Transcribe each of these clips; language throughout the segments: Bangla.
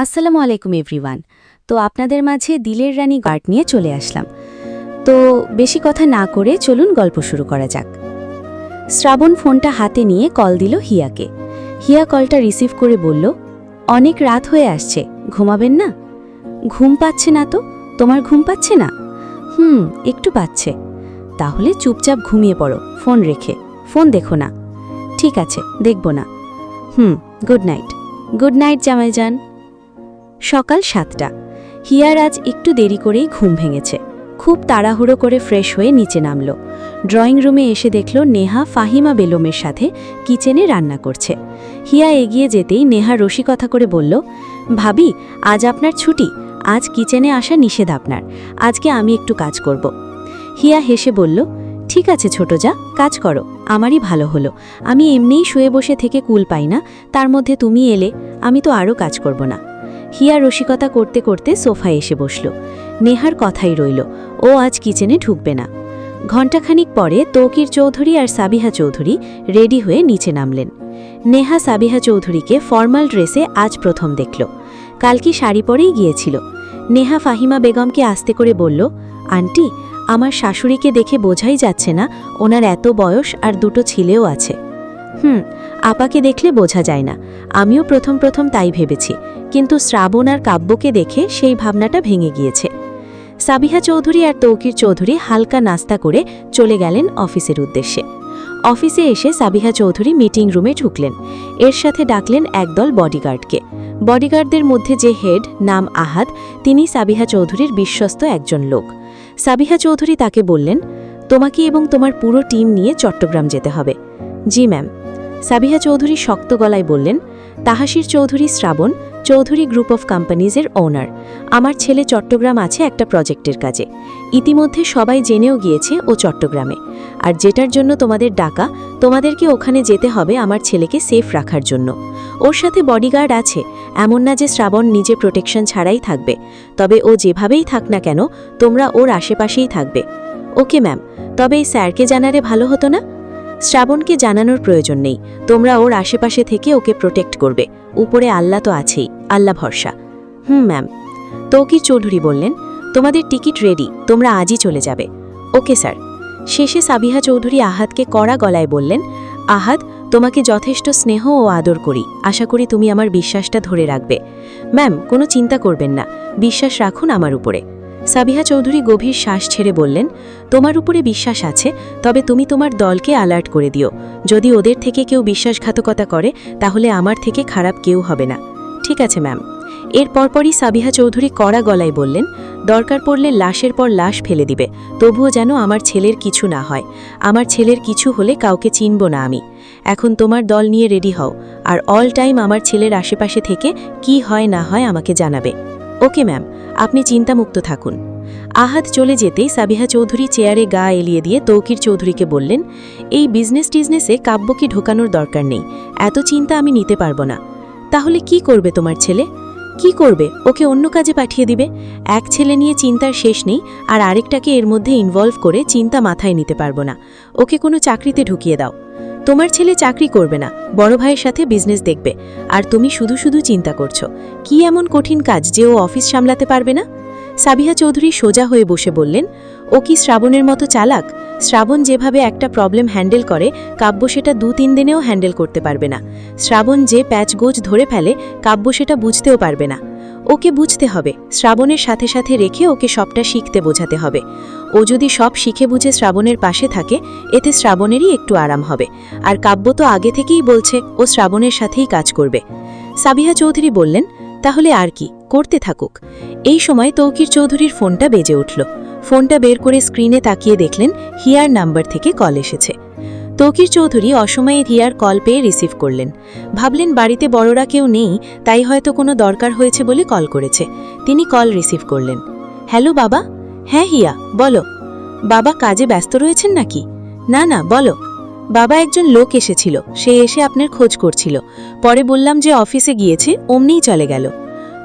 আসসালামু আলাইকুম এভরিওয়ান। তো আপনাদের মাঝে দিলের রানী গার্ড নিয়ে চলে আসলাম। তো বেশি কথা না করে চলুন গল্প শুরু করা যাক। শ্রাবণ ফোনটা হাতে নিয়ে কল দিল হিয়াকে। হিয়া কলটা রিসিভ করে বলল, অনেক রাত হয়ে আসছে, ঘুমাবেন না? ঘুম পাচ্ছে না তো। তোমার ঘুম পাচ্ছে না? একটু পাচ্ছে। তাহলে চুপচাপ ঘুমিয়ে পড়ো, ফোন রেখে। ফোন দেখো না। ঠিক আছে, দেখব না। Good night. গুড নাইট জামাইজান। সকাল 7টা। হিয়ার আজ একটু দেরি করেই ঘুম ভেঙেছে। খুব তাড়াহুড়ো করে ফ্রেশ হয়ে নিচে নামল। ড্রয়িং রুমে এসে দেখল নেহা ফাহিমা বেগমের সাথে কিচেনে রান্না করছে। হিয়া এগিয়ে যেতেই নেহা রসিকতা করে বলল, ভাবি, আজ আপনার ছুটি, আজ কিচেনে আসা নিষেধ আপনার, আজকে আমি একটু কাজ করব। হিয়া হেসে বলল, ঠিক আছে ছোট যা, কাজ করো, আমারই ভালো হলো। আমি এমনিই শুয়ে বসে থেকে কুল পাই না, তার মধ্যে তুমি এলে, আমি তো আরও কাজ করব না। হিয়া রসিকতা করতে করতে সোফায় এসে বসল। নেহার কথাই রইল, ও আজ কিচেনে ঢুকবে না। ঘণ্টাখানিক পরে তৌকির চৌধুরী আর সাবিহা চৌধুরী রেডি হয়ে নিচে নামলেন। নেহা সাবিহা চৌধুরীকে ফর্মাল ড্রেসে আজ প্রথম দেখল। কালকে শাড়ি পরেই গিয়েছিল। নেহা ফাহিমা বেগমকে আস্তে করে বলল, আন্টি, আমার শাশুড়িকে দেখে বোঝাই যাচ্ছে না ওনার এত বয়স আর দুটো ছেলেও আছে। আপাকে দেখলে বোঝা যায় না, আমিও প্রথম প্রথম তাই ভেবেছি, কিন্তু শ্রাবণ আর কাব্যকে দেখে সেই ভাবনাটা ভেঙে গিয়েছে। সাবিহা চৌধুরী আর তৌকির চৌধুরী হালকা নাস্তা করে চলে গেলেন অফিসের উদ্দেশ্যে। অফিসে এসে সাবিহা চৌধুরী মিটিং রুমে ঢুকলেন। এর সাথে ডাকলেন একদল বডিগার্ডকে। বডিগার্ডদের মধ্যে যে হেড, নাম আহাদ, তিনি সাবিহা চৌধুরীর বিশ্বস্ত একজন লোক। সাবিহা চৌধুরী তাকে বললেন, তোমাকে এবং তোমার পুরো টিম নিয়ে চট্টগ্রাম যেতে হবে। জি ম্যাম। সাবিহা চৌধুরী শক্ত গলায় বললেন, তাহাসির চৌধুরী শ্রাবণ, চৌধুরী গ্রুপ অফ কোম্পানিজের ওনার। আমার ছেলে চট্টগ্রাম আছে একটা প্রজেক্টের কাজে। ইতিমধ্যে সবাই জেনেও গিয়েছে ও চট্টগ্রামে। আর যেটার জন্য তোমাদের ডাকা, তোমাদেরকে ওখানে যেতে হবে আমার ছেলেকে সেফ রাখার জন্য। ওর সাথে বডিগার্ড আছে, এমন না যে শ্রাবণ নিজে প্রোটেকশন ছাড়াই থাকবে। তবে ও যেভাবেই থাক না কেন, তোমরা ওর আশেপাশেই থাকবে। ওকে ম্যাম, তবে এই স্যারকে জানালে ভালো হতো না? শ্রাবণকে জানানোর প্রয়োজন নেই, তোমরা ওর আশেপাশে থেকে ওকে প্রোটেক্ট করবে। উপরে আল্লাহ তো আছেই, আল্লাহ ভরসা। ম্যাম। তৌকির চৌধুরী বললেন, তোমাদের টিকিট রেডি, তোমরা আজই চলে যাবে। Okay sir. শেষে সাবিহা চৌধুরী আহাদকে কড়া গলায় বললেন, আহাদ, তোমাকে যথেষ্ট স্নেহ ও আদর করি, আশা করি তুমি আমার বিশ্বাসটা ধরে রাখবে। ম্যাম, কোনো চিন্তা করবেন না, বিশ্বাস রাখুন আমার উপরে। সাবিহা চৌধুরী গভীর শ্বাস ছেড়ে বললেন, তোমার উপরে বিশ্বাস আছে, তবে তুমি তোমার দলকে অ্যালার্ট করে দিও। যদি ওদের থেকে কেউ বিশ্বাসঘাতকতা করে, তাহলে আমার থেকে খারাপ কেউ হবে না। ঠিক আছে ম্যাম। এর পরপরই সাবিহা চৌধুরী কড়া গলায় বললেন, দরকার পড়লে লাশের পর লাশ ফেলে দিবে, তবুও যেন আমার ছেলের কিছু না হয়। আমার ছেলের কিছু হলে কাউকে চিনব না আমি। এখন তোমার দল নিয়ে রেডি হও, আর অল টাইম আমার ছেলের আশেপাশে থেকে কি হয় না হয় আমাকে জানাবে। ওকে ম্যাম, আপনি চিন্তামুক্ত থাকুন। আহাদ চলে যেতেই সাবিহা চৌধুরী চেয়ারে গা এলিয়ে দিয়ে তৌকির চৌধুরীকে বললেন, এই বিজনেসে কাব্যকে ঢোকানোর দরকার নেই, এত চিন্তা আমি নিতে পারবো না। তাহলে কি করবে তোমার ছেলে? কি করবে? ওকে অন্য কাজে পাঠিয়ে দিবে। এক ছেলে নিয়ে চিন্তার শেষ নেই, আর আরেকটাকে এর মধ্যে ইনভলভ করে চিন্তা মাথায় নিতে পারবো না। ওকে কোনো চাকরিতে ঢুকিয়ে দাও। তোমার ছেলে চাকরি করবে না, বড় ভাইয়ের সাথে বিজনেস দেখবে, আর তুমি শুধু শুধু চিন্তা করছো। কি এমন কঠিন কাজ যে ও অফিস সামলাতে পারবে না? সাবিহা চৌধুরী সোজা হয়ে বসে বললেন, ও কি শ্রাবণের মতো চালাক? শ্রাবণ যেভাবে একটা প্রবলেম হ্যান্ডেল করে, কাব্য সেটা 2-3 দিনেও হ্যান্ডেল করতে পারবে না। শ্রাবণ যে প্যাচগোজ ধরে ফেলে, কাব্য সেটা বুঝতেও পারবে না। ওকে বুঝতে হবে, শ্রাবণের সাথে সাথে রেখে ওকে সবটা শিখতে বোঝাতে হবে। ও যদি সব শিখে বুঝে শ্রাবণের পাশে থাকে, এতে শ্রাবণেরই একটু আরাম হবে। আর কাব্য তো আগে থেকেই বলছে ও শ্রাবণের সাথেই কাজ করবে। সাবিহা চৌধুরী বললেন, তাহলে আর কি, করতে থাকুক। এই সময় তৌকির চৌধুরীর ফোনটা বেজে উঠল। ফোনটা বের করে স্ক্রিনে তাকিয়ে দেখলেন হিয়ার নাম্বার থেকে কল এসেছে। তৌকির চৌধুরী অসময়ে হিয়ার কল পেয়ে রিসিভ করলেন। ভাবলেন বাড়িতে বড়রা কেউ নেই, তাই হয়তো কোনো দরকার হয়েছে বলে কল করেছে। তিনি কল রিসিভ করলেন। হ্যালো বাবা। হ্যাঁ হিয়া, বলো। বাবা কাজে ব্যস্ত রয়েছেন নাকি? না না, বলো। বাবা, একজন লোক এসেছিল, সে এসে আপনার খোঁজ করছিল, পরে বললাম যে অফিসে গিয়েছে, অমনিই চলে গেল।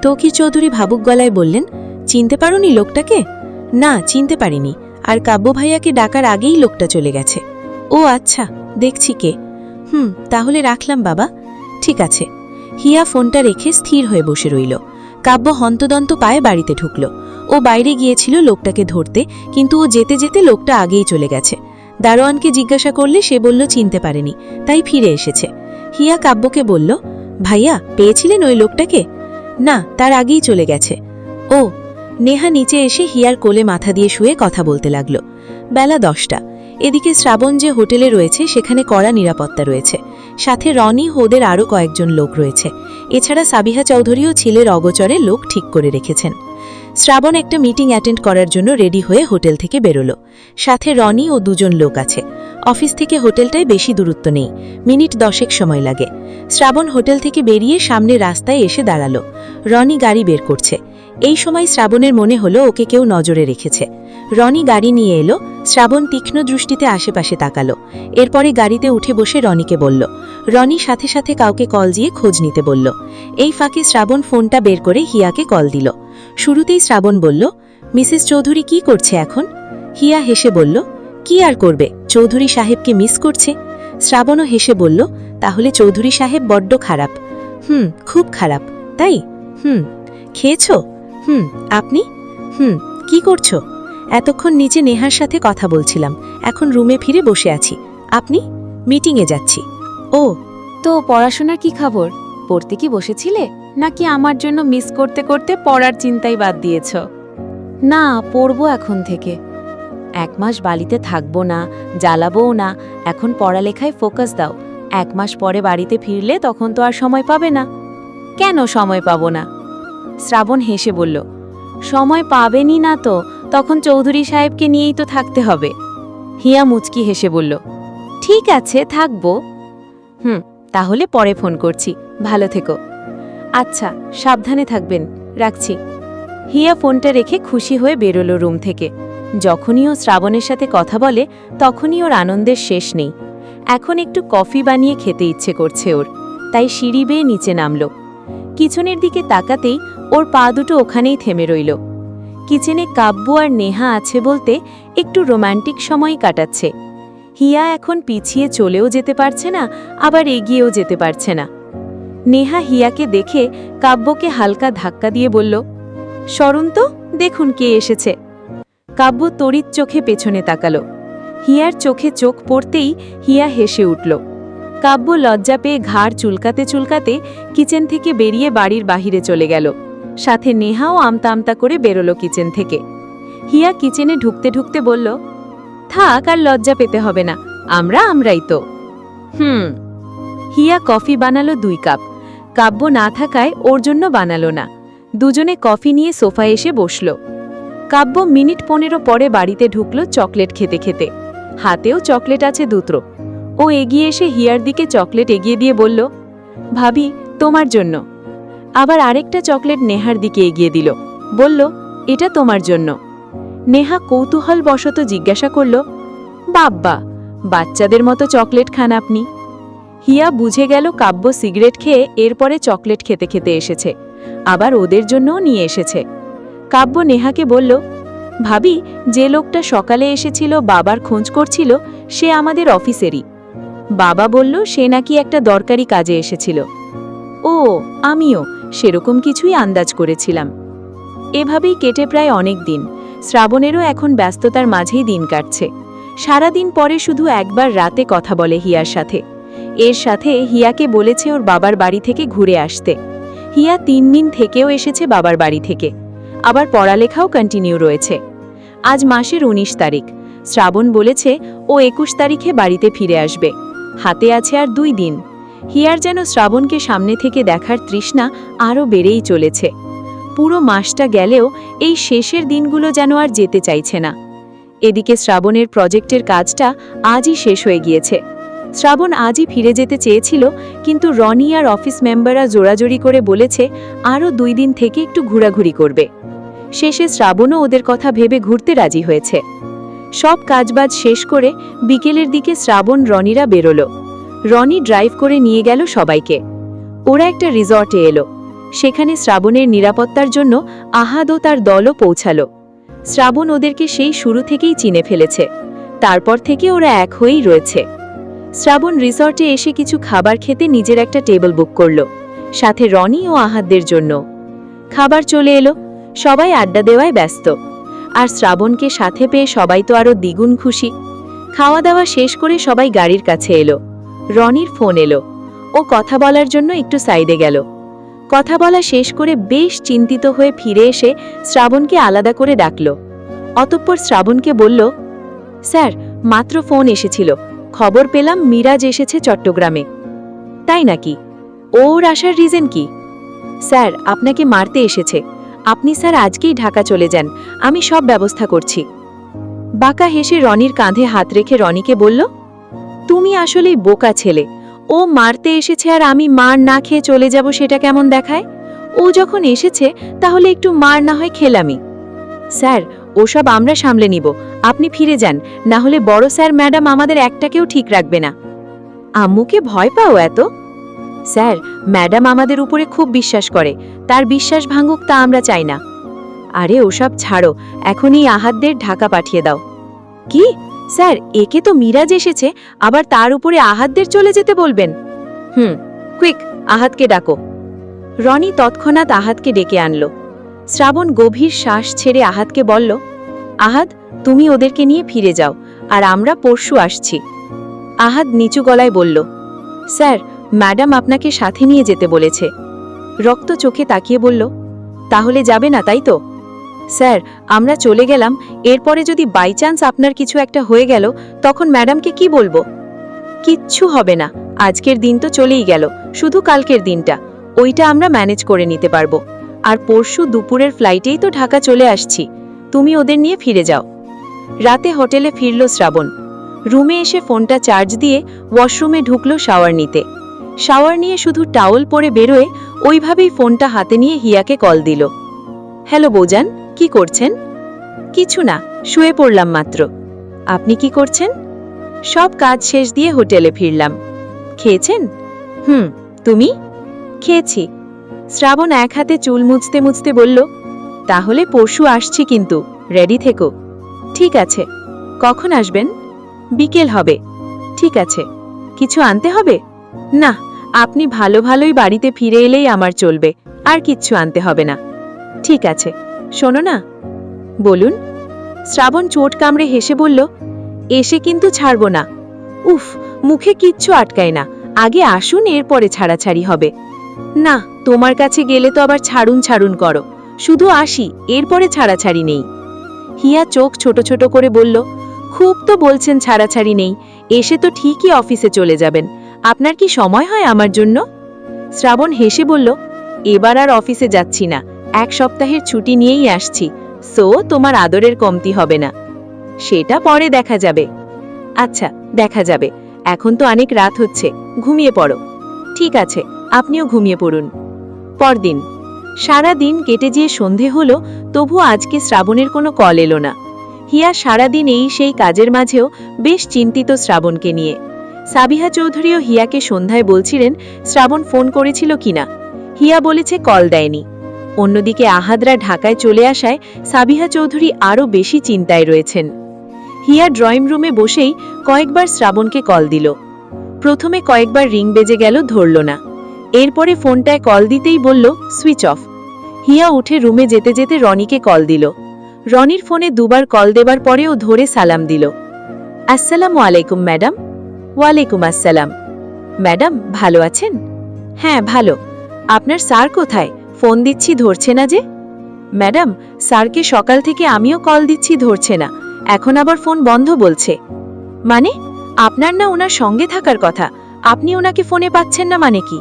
তৌকির চৌধুরী ভাবুক গলায় বললেন, চিনতে পারোনি লোকটাকে? না, চিনতে পারিনি, আর কাব্য ভাইয়াকে ডাকার আগেই লোকটা চলে গেছে। ও আচ্ছা, দেখছি কে। তাহলে রাখলাম বাবা। ঠিক আছে। হিয়া ফোনটা রেখে স্থির হয়ে বসে রইল। কাব্য হন্তদন্ত পায়ে বাড়িতে ঢুকল। ও বাইরে গিয়েছিল লোকটাকে ধরতে, কিন্তু ও যেতে যেতে লোকটা আগেই চলে গেছে। দারোয়ানকে জিজ্ঞাসা করলে সে বলল চিনতে পারেনি, তাই ফিরে এসেছে। হিয়া কাব্যকে বলল, ভাইয়া পেয়েছিলেন ওই লোকটাকে? না, তার আগেই চলে গেছে। ও। নেহা নিচে এসে হিয়ার কোলে মাথা দিয়ে শুয়ে কথা বলতে লাগল। বেলা 10টা। এদিকে শ্রাবণ যে হোটেলে রয়েছে সেখানে কড়া নিরাপত্তা রয়েছে, সাথে রনি ওদের আরও কয়েকজন লোক রয়েছে। এছাড়া সাবিহা চৌধুরীও ছেলের অগোচরে লোক ঠিক করে রেখেছেন। শ্রাবণ একটা মিটিং অ্যাটেন্ড করার জন্য রেডি হয়ে হোটেল থেকে বেরোল। সাথে রনি ও 2জন লোক আছে। অফিস থেকে হোটেলটায় বেশি দূরত্ব নেই, মিনিট 10 সময় লাগে। শ্রাবণ হোটেল থেকে বেরিয়ে সামনে রাস্তায় এসে দাঁড়ালো। রনি গাড়ি বের করছে। এই সময় শ্রাবণের মনে হলো ওকে কেউ নজরে রেখেছে। রনি গাড়ি নিয়ে এলো। শ্রাবণ তীক্ষ্ণ দৃষ্টিতে আশেপাশে তাকালো। এরপরে গাড়িতে উঠে বসে রনিকে বলল। রনি সাথে সাথে কাউকে কল দিয়ে খোঁজ নিতে বলল। এই ফাঁকে শ্রাবণ ফোনটা বের করে হিয়াকে কল দিল। শুরুতেই শ্রাবণ বলল, মিসেস চৌধুরী কি করছে এখন? হিয়া হেসে বলল, কি আর করবে, চৌধুরী সাহেবকে মিস করছে। শ্রাবণও হেসে বলল, তাহলে চৌধুরী সাহেব বড্ড খারাপ? খুব খারাপ। তাই? খেয়েছ? আপনি? কি করছো? এতক্ষণ নিচে নেহার সাথে কথা বলছিলাম, এখন রুমে ফিরে বসে আছি। আপনি? মিটিংয়ে যাচ্ছি। ও, তো পড়াশোনার কি খবর? পড়তে কি বসেছিলে, নাকি আমার জন্য মিস করতে করতে পড়ার চিন্তাই বাদ দিয়েছ? না, পড়বো এখন থেকে। 1 মাস বাড়িতে থাকবো না, জ্বালাবোও না। এখন পড়ালেখায় ফোকাস দাও। 1 মাস পরে বাড়িতে ফিরলে তখন তো আর সময় পাবে না। কেন সময় পাবো না? শ্রাবণ হেসে বলল, সময় পাবেনই না তো তখন চৌধুরী সাহেবকে নিয়েই তো থাকতে হবে। হিয়া মুচকি হেসে বলল, ঠিক আছে, থাকবো। তাহলে পরে ফোন করছি, ভালো থেকো। আচ্ছা, সাবধানে থাকবেন, রাখছি। হিয়া ফোনটা রেখে খুশি হয়ে বেরোলো রুম থেকে। যখনই ও শ্রাবণের সাথে কথা বলে তখনই ওর আনন্দের শেষ নেই। এখন একটু কফি বানিয়ে খেতে ইচ্ছে করছে ওর, তাই সিঁড়ি বেয়ে নিচে নামল। কিচেনের দিকে তাকাতেই ওর পা দুটো ওখানেই থেমে রইল। কিচেনে কাব্য আর নেহা আছে বলতে একটু রোমান্টিক সময় কাটাচ্ছে। হিয়া এখন পিছিয়ে চলেও যেতে পারছে না, আবার এগিয়েও যেতে পারছে না। নেহা হিয়াকে দেখে কাব্যকে হালকা ধাক্কা দিয়ে বলল, সরুন তো, দেখুন কে এসেছে। কাব্য তড়িৎ চোখে পেছনে তাকালো। হিয়ার চোখে চোখ পড়তেই হিয়া হেসে উঠল। কাব্য লজ্জা পেয়ে ঘাড় চুলকাতে চুলকাতে কিচেন থেকে বেরিয়ে বাড়ির বাহিরে চলে গেল। সাথে নেহাও আমতা আমতা করে বেরোলো কিচেন থেকে। হিয়া কিচেনে ঢুকতে ঢুকতে বলল, থাক, আর লজ্জা পেতে হবে না, আমরাই তো। হিয়া কফি বানালো 2 কাপ। কাব্য না থাকায় ওর জন্য বানালো না। দুজনে কফি নিয়ে সোফায় এসে বসল। কাব্য মিনিট 15 পরে বাড়িতে ঢুকল চকলেট খেতে খেতে। হাতেও চকলেট আছে 2টো। ও এগিয়ে এসে হিয়ার দিকে চকলেট এগিয়ে দিয়ে বলল, ভাবি, তোমার জন্য। আবার আরেকটা চকলেট নেহার দিকে এগিয়ে দিল, বলল, এটা তোমার জন্য। নেহা কৌতূহল বশত জিজ্ঞাসা করল, বাব্বা, বাচ্চাদের মতো চকলেট খান আপনি? হিয়া বুঝে গেল কাব্য সিগারেট খেয়ে এরপরে চকলেট খেতে খেতে এসেছে, আবার ওদের জন্যও নিয়ে এসেছে। কাব্য নেহাকে বলল, ভাবি, যে লোকটা সকালে এসেছিল বাবার খোঁজ করছিল সে আমাদের অফিসেরই। বাবা বলল সে নাকি একটা দরকারি কাজে এসেছিল। ও, আমিও সেরকম কিছুই আন্দাজ করেছিলাম। এভাবেই কেটে প্রায় অনেক দিন। শ্রাবণেরও এখন ব্যস্ততার মাঝেই দিন কাটছে। সারাদিন পরে শুধু একবার রাতে কথা বলে হিয়ার সাথে। এর সাথে হিয়াকে বলেছে ওর বাবার বাড়ি থেকে ঘুরে আসতে। হিয়া 3 দিন থেকেও এসেছে বাবার বাড়ি থেকে। আবার পড়ালেখাও কন্টিনিউ রয়েছে। আজ মাসের 19 তারিখ। শ্রাবণ বলেছে ও 21 তারিখে বাড়িতে ফিরে আসবে। হাতে আছে আর 2 দিন। হিয়ার যেন শ্রাবণকে সামনে থেকে দেখার তৃষ্ণা আরও বেড়েই চলেছে। পুরো মাসটা গেলেও এই শেষের দিনগুলো যেন আর যেতে চাইছে না। এদিকে শ্রাবণের প্রজেক্টের কাজটা আজই শেষ হয়ে গিয়েছে। শ্রাবণ আজই ফিরে যেতে চেয়েছিল, কিন্তু রনি আর অফিস মেম্বাররা জোরাজোরি করে বলেছে আরও 2 দিন থেকে একটু ঘোরাঘুরি করবে। শেষে শ্রাবণও ওদের কথা ভেবে ঘুরতে রাজি হয়েছে। সব কাজবাজ শেষ করে বিকেলের দিকে শ্রাবণ রনিরা বেরোলো। রনি ড্রাইভ করে নিয়ে গেল সবাইকে। ওরা একটা রিসর্টে এলো। সেখানে শ্রাবণের নিরাপত্তার জন্য আহাদ ও তার দলও পৌঁছালো। শ্রাবণ ওদেরকে সেই শুরু থেকেই চিনে ফেলেছে। তারপর থেকে ওরা এক হয়েই রয়েছে। শ্রাবণ রিসর্টে এসে কিছু খাবার খেতে নিজের একটা টেবিল বুক করল। সাথে রনি ও আহাদদের জন্য। খাবার চলে এলো, সবাই আড্ডা দেওয়ায় ব্যস্ত। আর শ্রাবণকে সাথে পেয়ে সবাই তো আরও দ্বিগুণ খুশি। খাওয়া দাওয়া শেষ করে সবাই গাড়ির কাছে এলো। রনির ফোন এলো, ও কথা বলার জন্য একটু সাইডে গেল। কথা বলা শেষ করে বেশ চিন্তিত হয়ে ফিরে এসে শ্রাবণকে আলাদা করে ডাকল। অতঃপর শ্রাবণকে বলল, স্যার, মাত্র ফোন এসেছিল, খবর পেলাম মিরাজ এসেছে চট্টগ্রামে। তাই নাকি? ওর আসার রিজন কি? স্যার, আপনাকে মারতে এসেছে। আপনি স্যার আজকেই ঢাকা চলে যান, আমি সব ব্যবস্থা করছি। বাঁকা হেসে রনির কাঁধে হাত রেখে রনিকে বলল, তুমি আসলেই বোকা ছেলে। ও মারতে এসেছে আর আমি মার না খেয়ে চলে যাব, সেটা কেমন দেখায়? ও যখন এসেছে তাহলে একটু মার না হয় খেলামি। স্যার, ওসব আমরা সামলে নিব, আপনি ফিরে যান, না হলে বড় স্যার ম্যাডাম আমাদের একটাকেও ঠিক রাখবে না। আম্মুকে ভয় পাও এত? স্যার, ম্যাডাম আমাদের উপরে খুব বিশ্বাস করে, তার বিশ্বাস ভাঙুক তা আমরা চাই না। আরে ওসব ছাড়ো, এখনই আহাদদের ঢাকা পাঠিয়ে দাও। কি স্যার, একে তো মিরাজ এসেছে, আবার তার উপরে আহাদদের চলে যেতে বলবেন? কুইক, আহাদকে ডাকো। রনি তৎক্ষণাৎ আহাদকে ডেকে আনলো। শ্রাবণ গভীর শ্বাস ছেড়ে আহাদকে বলল, আহাদ, তুমি ওদেরকে নিয়ে ফিরে যাও, আর আমরা পরশু আসছি। আহাদ নিচু গলায় বলল, স্যার, ম্যাডাম আপনাকে সাথে নিয়ে যেতে বলেছে। রক্ত চোখে তাকিয়ে বলল, তাহলে যাবে না তাই তো? স্যার, আমরা চলে গেলাম, এরপরে যদি বাই চান্স আপনার কিছু একটা হয়ে গেল, তখন ম্যাডামকে কি বলবো? কিচ্ছু হবে না, আজকের দিন তো চলেই গেল, শুধু কালকের দিনটা, ওইটা আমরা ম্যানেজ করে নিতে পারবো। আর পরশু দুপুরের ফ্লাইটেই তো ঢাকা চলে আসছি, তুমি ওদের নিয়ে ফিরে যাও। রাতে হোটেলে ফিরল শ্রাবণ। রুমে এসে ফোনটা চার্জ দিয়ে ওয়াশরুমে ঢুকল শাওয়ার নিতে। শাওয়ার নিয়ে শুধু টাওয়েল পরে বেরোয় ওইভাবেই ফোনটা হাতে নিয়ে হিয়াকে কল দিল। হ্যালো বৌজান, কি করছেন? কিছু না, শুয়ে পড়লাম মাত্র। আপনি কি করছেন? সব কাজ শেষ দিয়ে হোটেলে ফিরলাম। খেয়েছেন? তুমি? খেয়েছি। শ্রাবণ এক হাতে চুল মুছতে মুছতে বলল, তাহলে পরশু আসছি কিন্তু, রেডি থেকো। ঠিক আছে। কখন আসবেন? বিকেল হবে। ঠিক আছে। কিছু আনতে হবে? না, আপনি ভালো ভালোই বাড়িতে ফিরে এলেই আমার চলবে, আর কিচ্ছু আনতে হবে না। ঠিক আছে। শোনো না। বলুন। শ্রাবণ চোট কামড়ে হেসে বলল, এসে কিন্তু ছাড়ব না। উফ, মুখে কিচ্ছু আটকায় না, আগে আসুন, এরপরে ছাড়াছাড়ি হবে। না, তোমার কাছে গেলে তো আবার ছাড়ুন ছাড়ুন করো, শুধু আসি, এরপরে ছাড়াছাড়ি নেই। হিয়া চোখ ছোট ছোট করে বলল, খুব তো বলছেন ছাড়াছাড়ি নেই, এসে তো ঠিকই অফিসে চলে যাবেন, আপনার কি সময় হয় আমার জন্য? শ্রাবণ হেসে বলল, এবার আর অফিসে যাচ্ছি না, 1 সপ্তাহের ছুটি নিয়েই আসছি, সো তোমার আদরের কমতি হবে না। সেটা পরে দেখা যাবে। আচ্ছা, দেখা যাবে, এখন তো অনেক রাত হচ্ছে, ঘুমিয়ে পড়ো। ঠিক আছে, আপনিও ঘুমিয়ে পড়ুন। পরদিন সারা দিন কেটে গিয়ে সন্ধে হলো, তবু আজকে শ্রাবণের কোনো কল এলো না। হিয়া সারাদিন এই সেই কাজের মাঝেও বেশ চিন্তিত শ্রাবণকে নিয়ে। সাবিহা চৌধুরীও হিয়াকে সন্ধ্যায় বলছিলেন শ্রাবণ ফোন করেছিল কিনা। হিয়া বলেছে কল দেয়নি। অন্যদিকে আহাদরা ঢাকায় চলে আসায় সাবিহা চৌধুরী আরও বেশি চিন্তায় রয়েছেন। হিয়া ড্রয়িং রুমে বসেই কয়েকবার শ্রাবণকে কল দিল। প্রথমে কয়েকবার রিং বেজে গেল, ধরল না। এরপরে ফোনটায় কল দিতেই বলল সুইচ অফ। হিয়া উঠে রুমে যেতে যেতে রনিকে কল দিল। রনির ফোনে দুবার কল দেবার পরেও ধরে সালাম দিল। আসসালামু আলাইকুম ম্যাডাম। ওয়ালাইকুম আসসালাম। ম্যাডাম, ভালো আছেন? হ্যাঁ, ভালো। আপনার স্যার কোথায়? ফোন দিচ্ছি, ধরছে না যে। ম্যাডাম, স্যারকে সকাল থেকে আমিও কল দিচ্ছি, ধরছে না, এখন আবার ফোন বন্ধ বলছে। মানে? আপনার না ওনার সঙ্গে থাকার কথা, আপনি ওনাকে ফোনে পাচ্ছেন না মানে কি?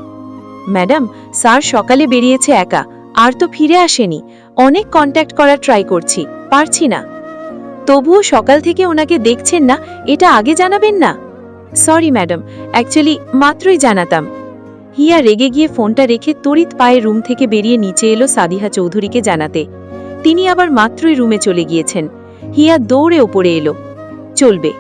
ম্যাডাম, স্যার সকালে বেরিয়েছে একা, আর তো ফিরে আসেনি, অনেক কন্ট্যাক্ট করার ট্রাই করছি, পারছি না। তবুও সকাল থেকে ওনাকে দেখছেন না, এটা আগে জানাবেন না? সরি ম্যাডাম, অ্যাকচুয়ালি মাত্রই জানাতাম। হিয়া রেগে গিয়ে ফোনটা রেখে তড়িৎ পায়ে রুম থেকে বেরিয়ে নিচে এলো সাবিহা চৌধুরীকে জানাতে। তিনি আবার মাত্রই রুমে চলে গিয়েছেন। হিয়া দৌড়ে ওপরে এলো। চলবে,